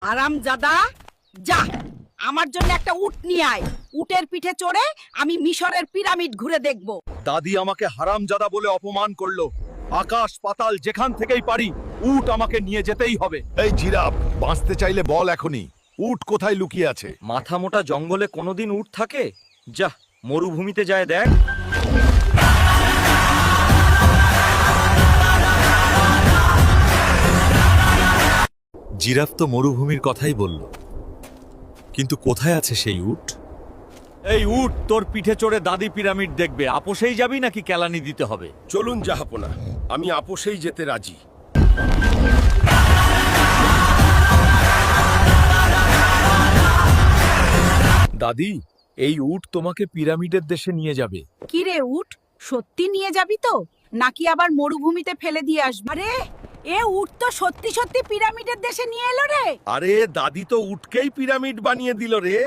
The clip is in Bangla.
হারামজাদা, যা আমার জন্য একটা উট নিয়ে আয়। উটের পিঠে চড়ে আমি মিশরের পিরামিড ঘুরে দেখব। দাদি আমাকে হারামজাদা বলে অপমান করলো। আকাশ পাতাল যেখান থেকেই পারি উট আমাকে নিয়ে যেতেই হবে। এই জিরাফ, বাঁচতে চাইলে বল এখনই, উট কোথায় লুকিয়ে আছে? মাথা মোটা জঙ্গলে কোনোদিন উট থাকে? যা মরুভূমিতে যায় দেখ। জিরাফ তো মরুভূমির কথাই বলল, কিন্তু কোথায় আছে সেই উট? এই উট তোর পিঠে চড়ে দাদি পিরামিড দেখবে। আপোষেই যাবি নাকি কেলানি দিতে হবে? চলুন জাহাপনা, আমি আপোষেই যেতে রাজি। দাদি, এই উট তোমাকে পিরামিডের দেশে নিয়ে যাবে। কি রে উট, সত্যি নিয়ে যাবি তো, নাকি আবার মরুভূমিতে ফেলে দিয়ে আসবি? আরে এ উট তো সত্যি সত্যি পিরামিডের দেশে নিয়ে এলো রে। আরে দাদি তো উটকেই পিরামিড বানিয়ে দিল রে।